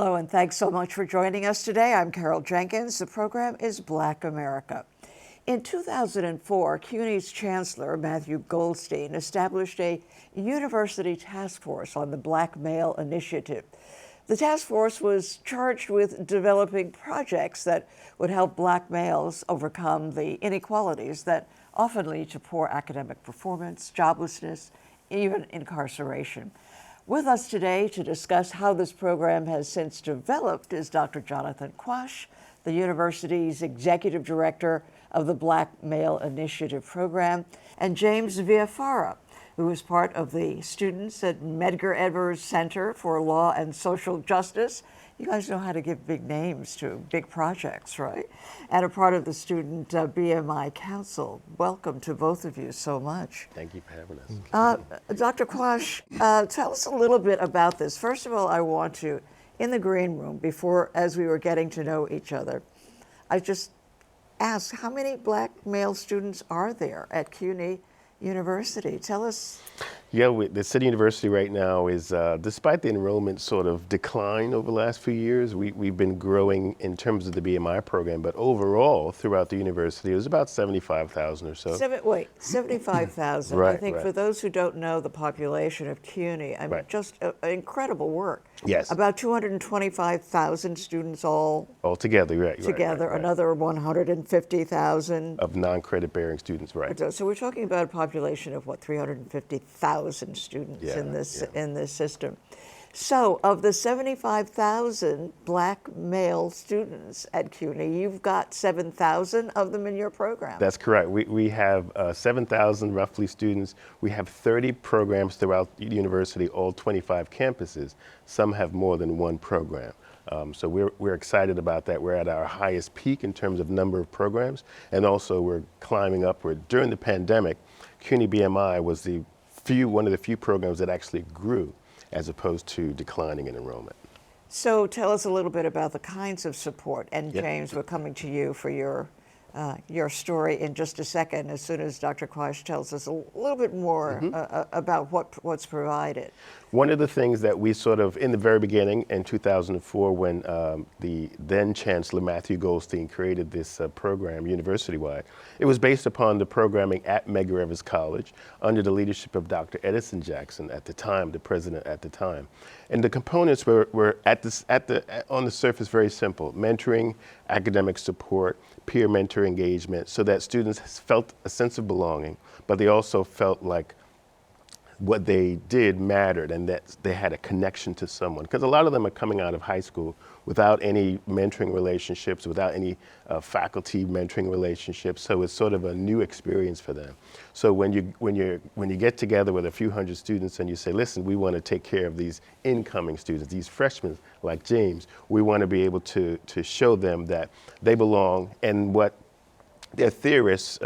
Hello, and thanks so much for joining us today. I'm Carol Jenkins. The program is Black America. In 2004, CUNY's Chancellor, Matthew Goldstein, established a university task force on the Black Male Initiative. The task force was charged with developing projects that would help Black males overcome the inequalities that often lead to poor academic performance, joblessness, even incarceration. With us today to discuss how this program has since developed is Dr. Jonathan Quash, the university's executive director of the Black Male Initiative program, and James Viafara, who is part of the students at Medgar Evers Center for Law and Social Justice. You guys know how to give big names to big projects, right? And a part of the student BMI Council. Welcome to both of you so much. Thank you for having us. Dr. Quash, tell us a little bit about this. First of all, I want to, in the green room, as we were getting to know each other, I just asked, how many Black male students are there at CUNY University? Tell us. Yeah, the City University right now is, despite the enrollment sort of decline over the last few years, we've been growing in terms of the BMI program, but overall throughout the university it was about 75,000 or so. 75,000. Right, I think for those who don't know the population of CUNY, I mean, just incredible work. Yes. About 225,000 students all together, right. Another 150,000 of non-credit bearing students, right. So we're talking about a population of what, 350,000 students in this system. So of the 75,000 Black male students at CUNY, you've got 7,000 of them in your program. That's correct. We have 7,000 roughly students. We have 30 programs throughout the university, all 25 campuses. Some have more than one program. So we're excited about that. We're at our highest peak in terms of number of programs, and also we're climbing upward. During the pandemic, CUNY BMI was one of the few programs that actually grew as opposed to declining in enrollment. So tell us a little bit about the kinds of support. And James, we're coming to you for your story in just a second, as soon as Dr. Quash tells us a little bit more about what's provided. One of the things that we sort of, in the very beginning, in 2004, when the then Chancellor Matthew Goldstein created this program university-wide, it was based upon the programming at Medgar Evers College under the leadership of Dr. Edison Jackson at the time, the president at the time. And the components were on the surface very simple: mentoring, academic support, peer mentor engagement, so that students felt a sense of belonging, but they also felt like what they did mattered and that they had a connection to someone. Because a lot of them are coming out of high school without any mentoring relationships, without any faculty mentoring relationships, so it's sort of a new experience for them. So when you get together with a few hundred students and you say, listen, we want to take care of these incoming students, these freshmen like James, we want to be able to show them that they belong. And what there are theorists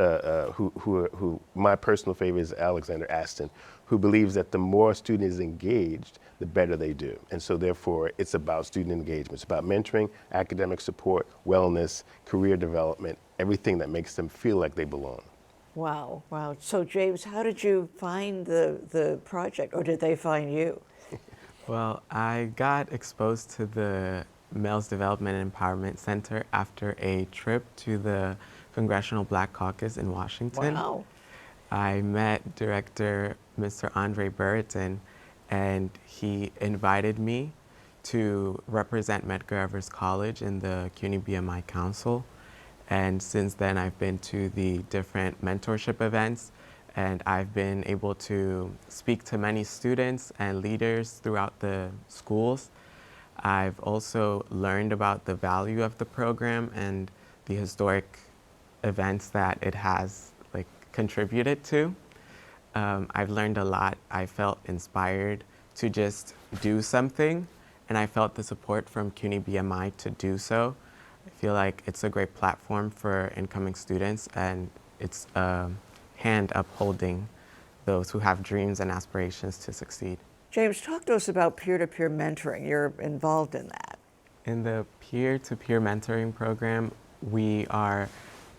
who my personal favorite is Alexander Aston, who believes that the more a student is engaged, the better they do. And so therefore, it's about student engagement. It's about mentoring, academic support, wellness, career development, everything that makes them feel like they belong. Wow. So James, how did you find the project, or did they find you? Well, I got exposed to the Males Development and Empowerment Center after a trip to the Congressional Black Caucus in Washington. Wow. I met Director Mr. Andre Burton, and he invited me to represent Medgar Evers College in the CUNY BMI Council. And since then, I've been to the different mentorship events, and I've been able to speak to many students and leaders throughout the schools. I've also learned about the value of the program and the historic events that it has contributed to. I've learned a lot. I felt inspired to just do something, and I felt the support from CUNY BMI to do so. I feel like it's a great platform for incoming students, and it's a hand upholding those who have dreams and aspirations to succeed. James, talk to us about peer-to-peer mentoring. You're involved in that. In the peer-to-peer mentoring program, we are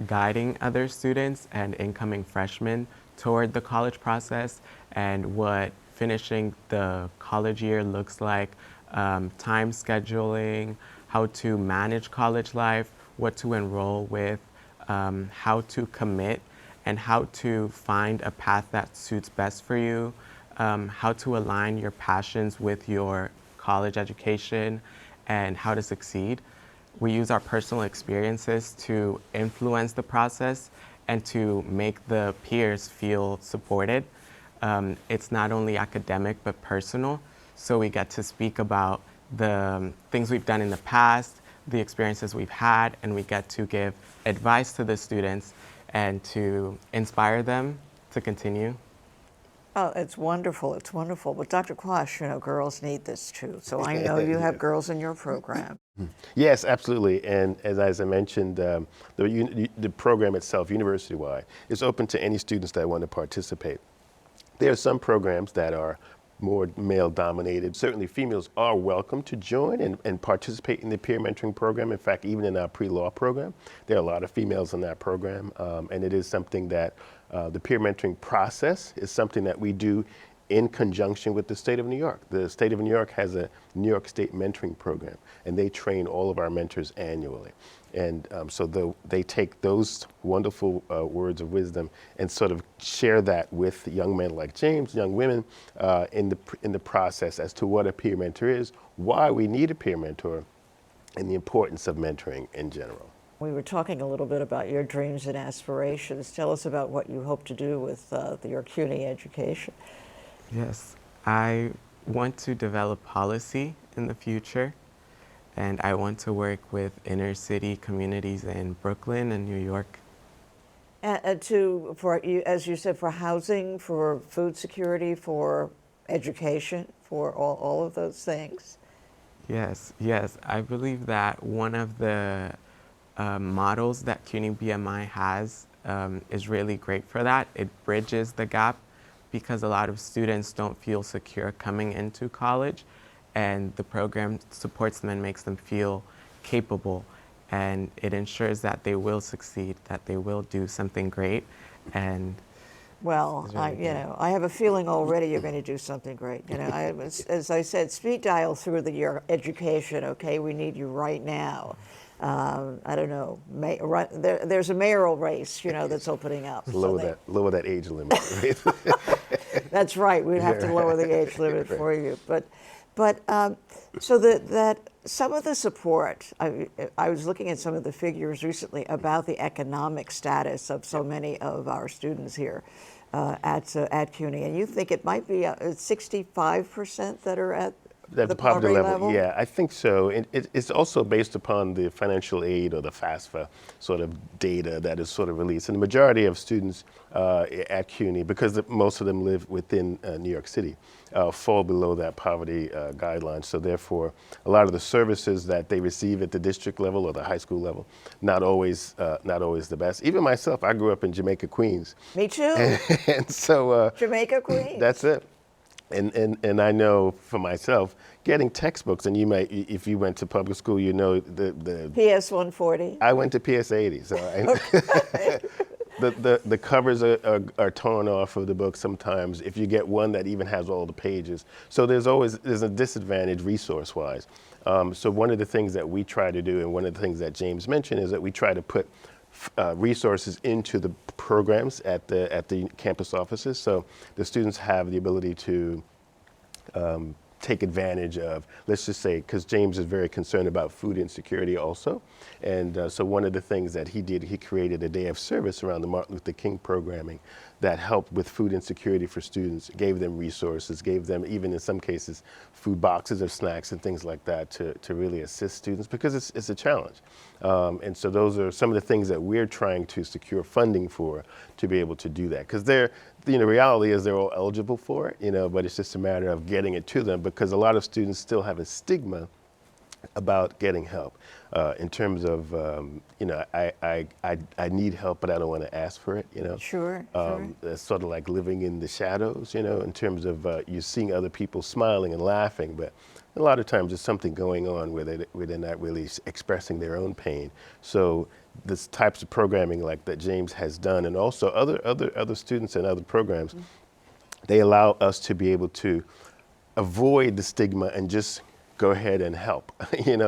guiding other students and incoming freshmen toward the college process and what finishing the college year looks like, time scheduling, how to manage college life, what to enroll with, how to commit, and how to find a path that suits best for you, how to align your passions with your college education, and how to succeed. We use our personal experiences to influence the process and to make the peers feel supported. It's not only academic but personal, so we get to speak about the things we've done in the past, the experiences we've had, and we get to give advice to the students and to inspire them to continue. Oh, it's wonderful. It's wonderful. But Dr. Quash, you know, girls need this too. So I know you have girls in your program. Yes, absolutely. And as I mentioned, the program itself, university-wide, is open to any students that want to participate. There are some programs that are more male-dominated. Certainly females are welcome to join and participate in the peer mentoring program. In fact, even in our pre-law program, there are a lot of females in that program. And it is something that the peer mentoring process is something that we do in conjunction with the state of New York. The state of New York has a New York State mentoring program, and they train all of our mentors annually. And so they take those wonderful words of wisdom and sort of share that with young men like James, young women, in the process as to what a peer mentor is, why we need a peer mentor, and the importance of mentoring in general. We were talking a little bit about your dreams and aspirations. Tell us about what you hope to do with your CUNY education. Yes, I want to develop policy in the future, and I want to work with inner city communities in Brooklyn and New York. For you, as you said, for housing, for food security, for education, for all of those things. Yes, yes. I believe that one of the models that CUNY BMI has is really great for that. It bridges the gap because a lot of students don't feel secure coming into college, and the program supports them and makes them feel capable, and it ensures that they will succeed, that they will do something great. And well, I have a feeling already you're going to do something great. You know, as I said, speed dial through your education. Okay, we need you right now. I don't know. There's a mayoral race, you know, that's opening up. Lower that age limit. Right? That's right. We'd have to lower the age limit for you. So that some of the support, I was looking at some of the figures recently about the economic status of so many of our students here at CUNY, and you think it might be 65% that are at the poverty level? Yeah, I think so. It's also based upon the financial aid or the FAFSA sort of data that is sort of released. And the majority of students at CUNY, because most of them live within New York City, fall below that poverty guideline. So therefore, a lot of the services that they receive at the district level or the high school level, not always the best. Even myself, I grew up in Jamaica, Queens. Me too. And so Jamaica, Queens. That's it. And I know for myself, getting textbooks, and you might, if you went to public school, you know the PS 140. I went to PS 80, so the covers are torn off of the book sometimes. If you get one that even has all the pages, so there's a disadvantage resource-wise. So one of the things that we try to do, and one of the things that James mentioned, is that we try to put resources into the programs at the campus offices, so the students have the ability to take advantage of, let's just say, because James is very concerned about food insecurity also, and so one of the things that he did, he created a day of service around the Martin Luther King programming that helped with food insecurity for students, gave them resources, gave them, even in some cases, food boxes of snacks and things like that to really assist students, because it's a challenge. And so those are some of the things that we're trying to secure funding for to be able to do that. Because the reality is they're all eligible for it, but it's just a matter of getting it to them, because a lot of students still have a stigma about getting help in terms of, I need help, but I don't want to ask for it, Sure. It's sort of like living in the shadows, in terms of you're seeing other people smiling and laughing, but a lot of times there's something going on where they're not really expressing their own pain. So this types of programming like that James has done, and also other students and other programs, they allow us to be able to avoid the stigma and just go ahead and help.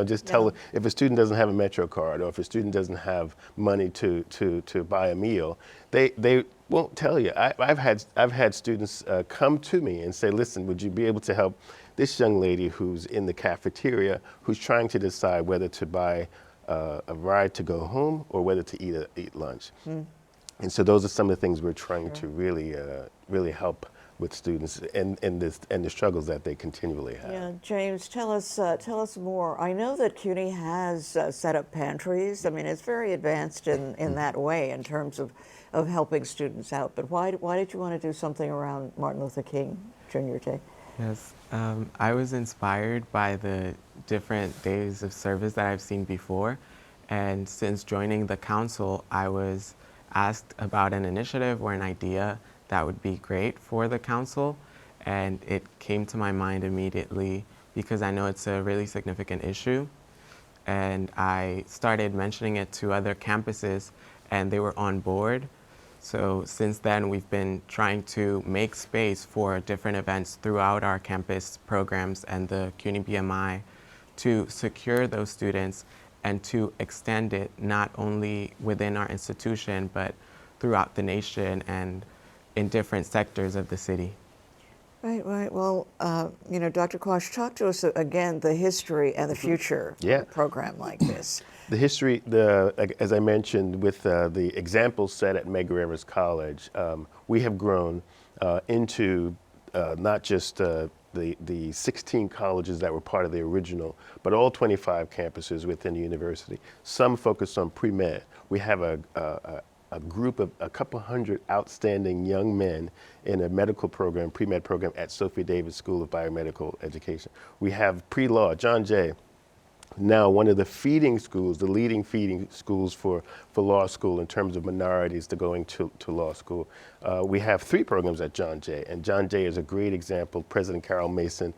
Just tell if a student doesn't have a Metro card, or if a student doesn't have money to buy a meal, they won't tell you. I've had students come to me and say, listen, would you be able to help this young lady who's in the cafeteria, who's trying to decide whether to buy a ride to go home or whether to eat lunch. And so those are some of the things we're trying to really help with students and the struggles that they continually have. Yeah, James, tell us more. I know that CUNY has set up pantries. I mean, it's very advanced in that way in terms of helping students out. But why did you want to do something around Martin Luther King Jr. Day? Yes, I was inspired by the different days of service that I've seen before. And since joining the council, I was asked about an initiative or an idea that would be great for the council. And it came to my mind immediately because I know it's a really significant issue. And I started mentioning it to other campuses and they were on board. So since then, we've been trying to make space for different events throughout our campus programs and the CUNY BMI to secure those students and to extend it not only within our institution, but throughout the nation and in different sectors of the city. Right. Well, Dr. Quash, talk to us again the history and the future of a program like this. The history, as I mentioned, with the example set at Medgar Evers College, we have grown into not just the 16 colleges that were part of the original, but all 25 campuses within the university. Some focus on pre-med. We have a group of a couple hundred outstanding young men in a medical program, pre-med program at Sophie Davis School of Biomedical Education. We have pre-law, John Jay, now one of the feeding schools, the leading feeding schools for law school in terms of minorities to going to law school. We have 3 programs at John Jay, and John Jay is a great example. President Carol Mason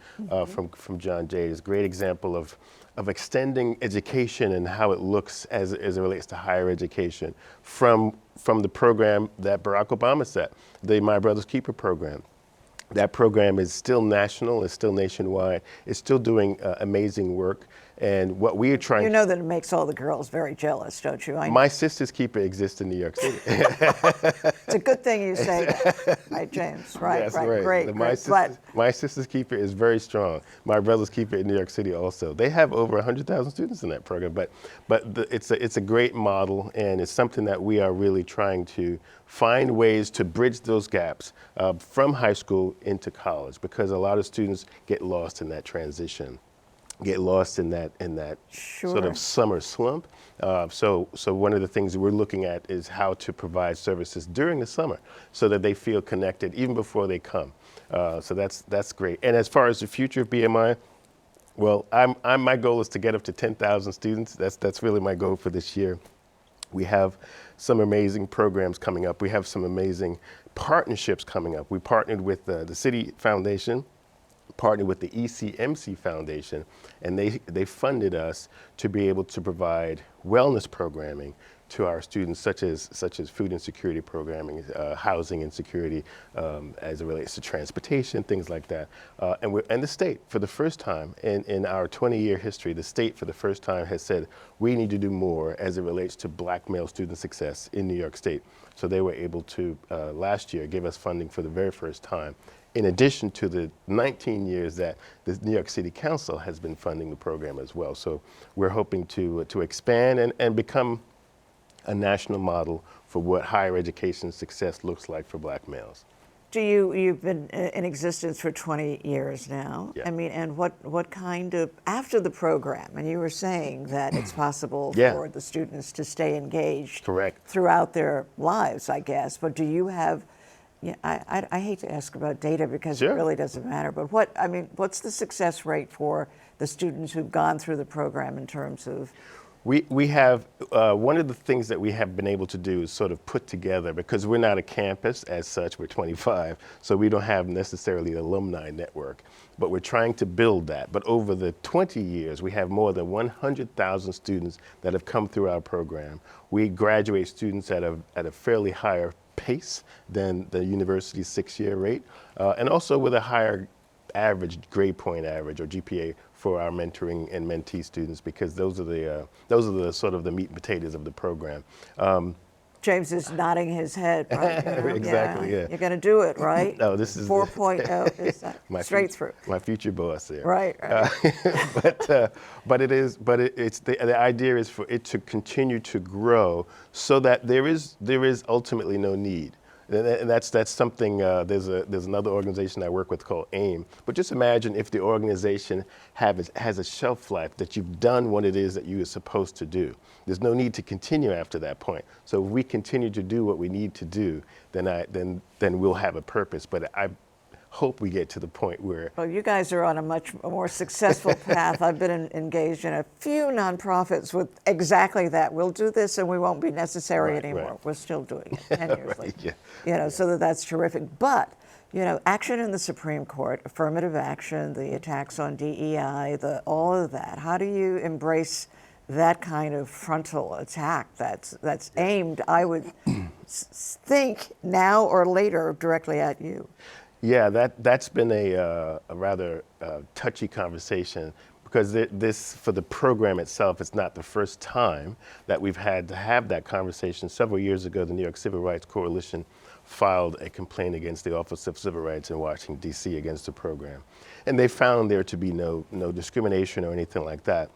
from John Jay is a great example of extending education and how it looks as it relates to higher education from the program that Barack Obama set, the My Brother's Keeper program. That program is still national, it's still nationwide, it's still doing amazing work. And what we are trying You know that it makes all the girls very jealous, don't you? My Sister's Keeper exists in New York City. It's a good thing you say that, right, James? Right, Yes, right, great. My Sister's Keeper is very strong. My Brother's Keeper in New York City also. They have over 100,000 students in that program, but it's a great model, and it's something that we are really trying to find ways to bridge those gaps from high school into college, because a lot of students get lost in that transition, get lost in that sort of summer slump. So one of the things that we're looking at is how to provide services during the summer so that they feel connected even before they come. So that's great. And as far as the future of BMI, well, my goal is to get up to 10,000 students. That's really my goal for this year. We have some amazing programs coming up. We have some amazing partnerships coming up. We partnered with the City Foundation, partnered with the ECMC Foundation, and they funded us to be able to provide wellness programming to our students, such as food insecurity programming, housing insecurity, as it relates to transportation, things like that. And the state, for the first time in our 20-year history, the state for the first time has said we need to do more as it relates to black male student success in New York State. So they were able to, last year, give us funding for the very first time, in addition to the 19 years that the New York City Council has been funding the program as well. So we're hoping to expand and become a national model for what higher education success looks like for black males. You've been in existence for 20 years now. Yeah. I mean, and what kind of, after the program, and you were saying that it's possible for the students to stay engaged throughout their lives, I guess, but do you have, I hate to ask about data because it really doesn't matter, but what's the success rate for the students who've gone through the program in terms of? We have, one of the things that we have been able to do is sort of put together, because we're not a campus as such, we're 25, so we don't have necessarily an alumni network, but we're trying to build that. But over the 20 years, we have more than 100,000 students that have come through our program. We graduate students at a fairly higher pace than the university's 6-year rate, and also with a higher average grade point average, or GPA, for our mentoring and mentee students, because those are the sort of the meat and potatoes of the program. James is nodding his head. Right? You know? Exactly, yeah. You're going to do it, right? No, this is 4.0 is that straight through. My future boss there. Right. But it's the idea is for it to continue to grow so that there is ultimately no need. And that's something. There's another organization I work with called AIM. But just imagine if the organization has a shelf life, that you've done what it is that you are supposed to do. There's no need to continue after that point. So if we continue to do what we need to do, then we'll have a purpose. But I hope we get to the point where. Well, you guys are on a much more successful path. I've been engaged in a few nonprofits with exactly that. We'll do this and we won't be necessary anymore. Right. We're still doing it 10 years later. Yeah. You know, so that's terrific. But, you know, action in the Supreme Court, affirmative action, the attacks on DEI, all of that. How do you embrace that kind of frontal attack that's aimed, I would think, now or later, directly at you? Yeah, that's been a rather touchy conversation, because this, for the program itself, it's not the first time that we've had to have that conversation. Several years ago, the New York Civil Rights Coalition filed a complaint against the Office of Civil Rights in Washington, D.C. against the program. And they found there to be no discrimination or anything like that.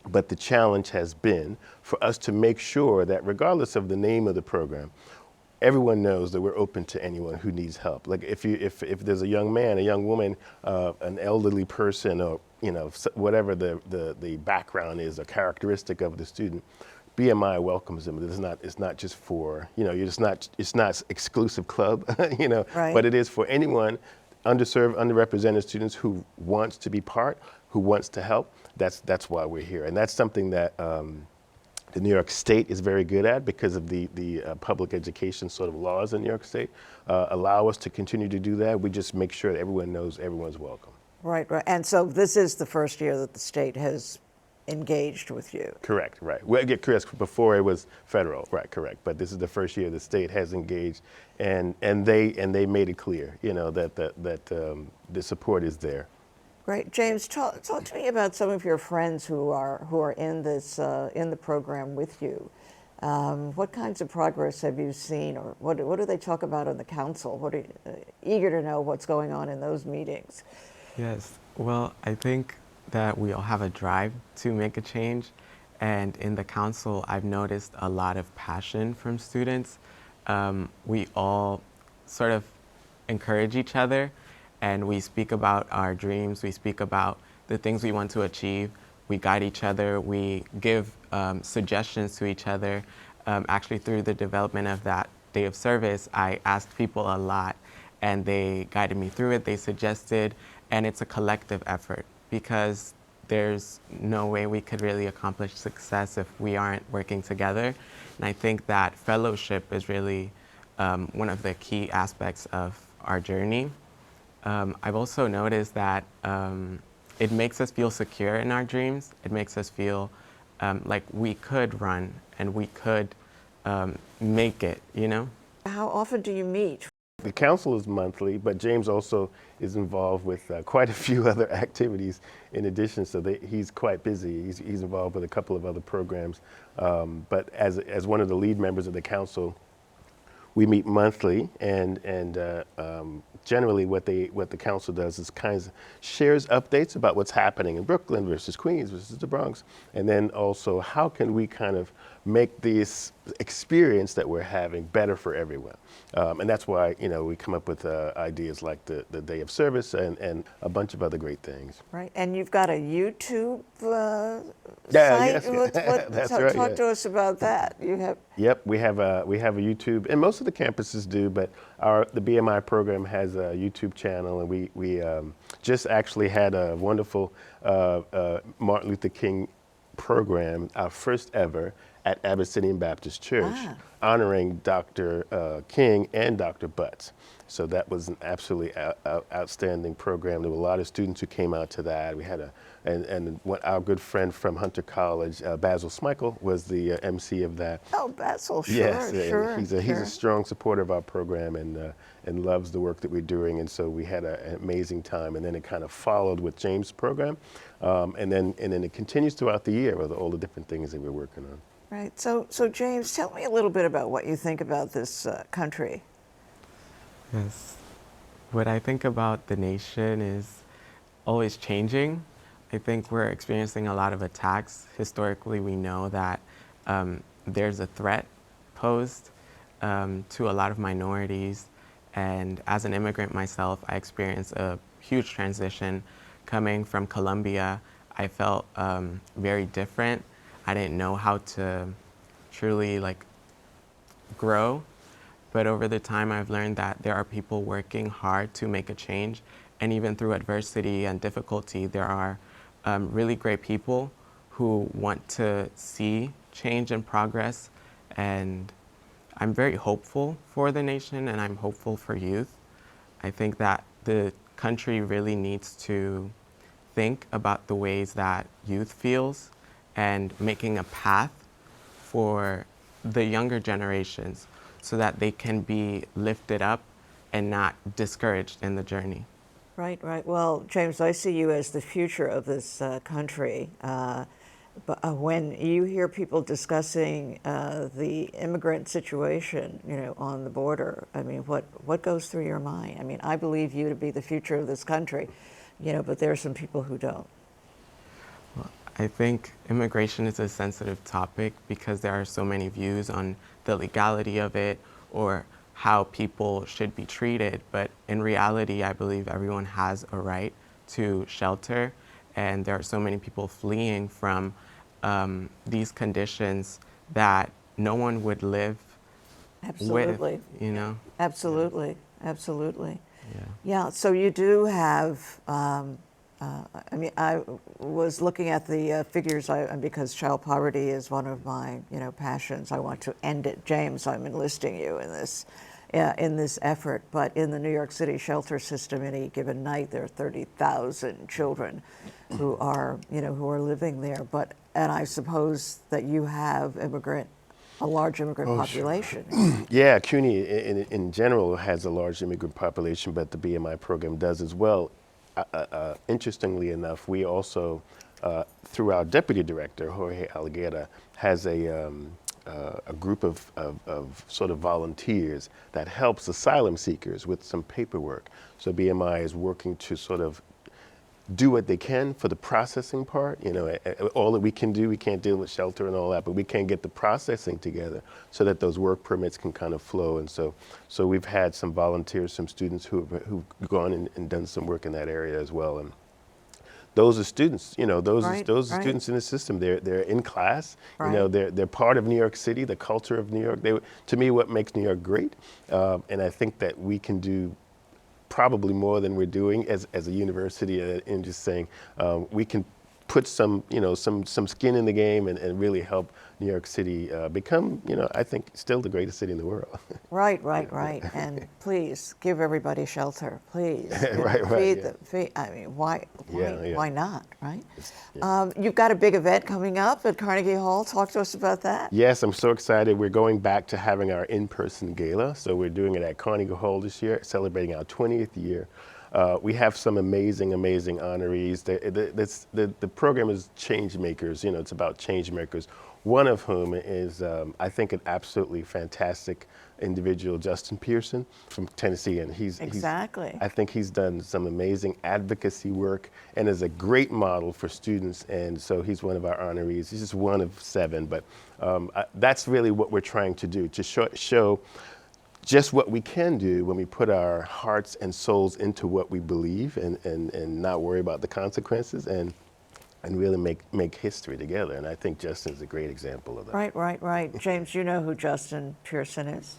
But the challenge has been for us to make sure that regardless of the name of the program, everyone knows that we're open to anyone who needs help. Like if there's a young man, a young woman, an elderly person, or whatever the background is, a characteristic of the student, BMI welcomes them. It's not just for it's not exclusive club, Right. But it is for anyone, underserved, underrepresented students who wants to be part, who wants to help. That's why we're here, and that's something that. The New York State is very good at, because of the public education sort of laws in New York State allow us to continue to do that. We just make sure that everyone knows everyone's welcome. Right. And so this is the first year that the state has engaged with you. Correct, right. Well, correct, before it was federal, right, correct. But this is the first year the state has engaged, and they made it clear, that the support is there. Great. James, talk to me about some of your friends who are in this in the program with you. What kinds of progress have you seen, or what do they talk about in the council? What are you, eager to know what's going on in those meetings? Yes. Well, I think that we all have a drive to make a change, and in the council, I've noticed a lot of passion from students. We all sort of encourage each other. And we speak about our dreams, we speak about the things we want to achieve, we guide each other, we give suggestions to each other. Actually, through the development of that day of service, I asked people a lot, and they guided me through it, they suggested, and it's a collective effort, because there's no way we could really accomplish success if we aren't working together. And I think that fellowship is really one of the key aspects of our journey. I've also noticed that it makes us feel secure in our dreams. It makes us feel like we could run and we could make it, How often do you meet? The council is monthly, but James also is involved with quite a few other activities in addition, so he's quite busy. He's involved with a couple of other programs. But as one of the lead members of the council, we meet monthly, and generally what the council does is shares updates about what's happening in Brooklyn versus Queens versus the Bronx, and then also how can we kind of make this experience that we're having better for everyone. And that's why we come up with ideas like the day of service and a bunch of other great things. Right, and you've got a YouTube site. Yes. That's right. Talk to us about that. You have. Yep, we have a YouTube, and most of the campuses do, but the BMI program has a YouTube channel, and we just actually had a wonderful Martin Luther King program, our first ever, at Abyssinian Baptist Church, Ah. honoring Dr. King and Dr. Butts. So that was an absolutely outstanding program. There were a lot of students who came out to that. We had our good friend from Hunter College, Basil Smikle, was the MC of that. Oh, Basil, sure, Yes, sure. and he's a strong supporter of our program and loves the work that we're doing. And so we had an amazing time. And then it kind of followed with James' program, and then it continues throughout the year with all the different things that we're working on. Right. So James, tell me a little bit about what you think about this country. Yes. What I think about the nation is always changing. I think we're experiencing a lot of attacks. Historically, we know that there's a threat posed to a lot of minorities. And as an immigrant myself, I experienced a huge transition coming from Colombia. I felt very different. I didn't know how to truly grow. But over the time, I've learned that there are people working hard to make a change. And even through adversity and difficulty, there are really great people who want to see change and progress. And I'm very hopeful for the nation, and I'm hopeful for youth. I think that the country really needs to think about the ways that youth feels and making a path for the younger generations so that they can be lifted up and not discouraged in the journey. Right, right. Well, James, I see you as the future of this country. But when you hear people discussing the immigrant situation, on the border, I mean, what goes through your mind? I mean, I believe you to be the future of this country, but there are some people who don't. Well, I think immigration is a sensitive topic because there are so many views on the legality of it or how people should be treated. But in reality, I believe everyone has a right to shelter. And there are so many people fleeing from these conditions that no one would live Absolutely. with, Absolutely, absolutely. Yeah. Yeah, so you do have, I was looking at the figures because child poverty is one of my, passions. I want to end it. James, I'm enlisting you in this effort. But in the New York City shelter system, any given night, there are 30,000 children who are living there. And I suppose that you have a large immigrant population. Sure. Yeah, CUNY in general has a large immigrant population, but the BMI program does as well. Interestingly enough, we also, through our deputy director, Jorge Aliguera, has a group of sort of volunteers that helps asylum seekers with some paperwork. So BMI is working to sort of do what they can for the processing part. All that we can do, we can't deal with shelter and all that, but we can get the processing together so that those work permits can kind of flow. And so we've had some volunteers, some students who've gone and done some work in that area as well. And those are students, those Right, are right. students in the system. They're in class, Right. they're part of New York City, the culture of New York. To me, what makes New York great, and I think that we can do probably more than we're doing as a university, and just saying we can put some skin in the game and really help New York City become, I think, still the greatest city in the world. Right. And please give everybody shelter, please. Right, Feed yeah. them. I mean, why not, right? Yeah. You've got a big event coming up at Carnegie Hall. Talk to us about that. Yes, I'm so excited. We're going back to having our in-person gala. So we're doing it at Carnegie Hall this year, celebrating our 20th year. We have some amazing honorees. The program is change makers. It's about change makers. One of whom is, I think, an absolutely fantastic individual, Justin Pearson from Tennessee, and Exactly. I think he's done some amazing advocacy work and is a great model for students. And so he's one of our honorees. He's just one of 7, but that's really what we're trying to do, to show just what we can do when we put our hearts and souls into what we believe and not worry about the consequences and really make history together. And I think Justin's a great example of that. Right. James, you know who Justin Pearson is?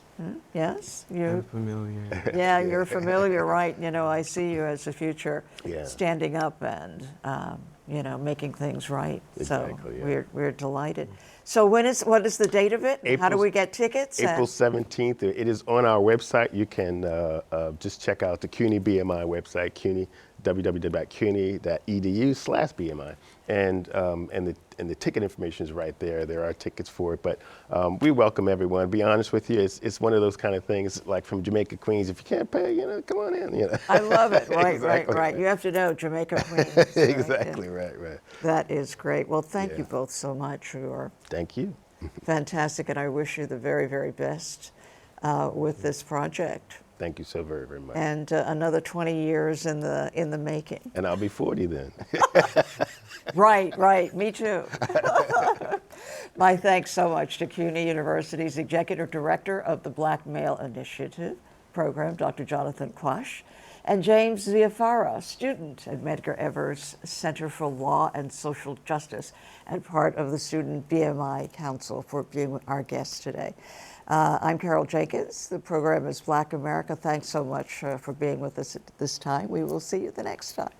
Yes? I'm familiar. Yeah, you're familiar, right? I see you as a future Yeah. standing up and, you know, making things right. Exactly, So yeah. we're delighted. So what is the date of it? How do April's- we get tickets? April 17th. It is on our website. You can just check out the CUNY BMI website, CUNY, www.cuny.edu/BMI. And the ticket information is right there. There are tickets for it, but we welcome everyone. Be honest with you, it's one of those kind of things like from Jamaica, Queens. If you can't pay, you know, come on in. You know. I love it. Right, Exactly right. You have to know Jamaica Queens. Right? Exactly, Yeah. right. That is great. Well, thank you Yeah. both so much. You are Thank you. fantastic, and I wish you the very, very best with this project. Thank you so very, very much. And another 20 years in the making. And I'll be 40 then. Right. Me too. My thanks so much to CUNY University's Executive Director of the Black Male Initiative Program, Dr. Jonathan Quash, and James Viafara, student at Medgar Evers Center for Law and Social Justice and part of the Student BMI Council, for being our guest today. I'm Carol Jenkins. The program is Black America. Thanks so much for being with us at this time. We will see you the next time.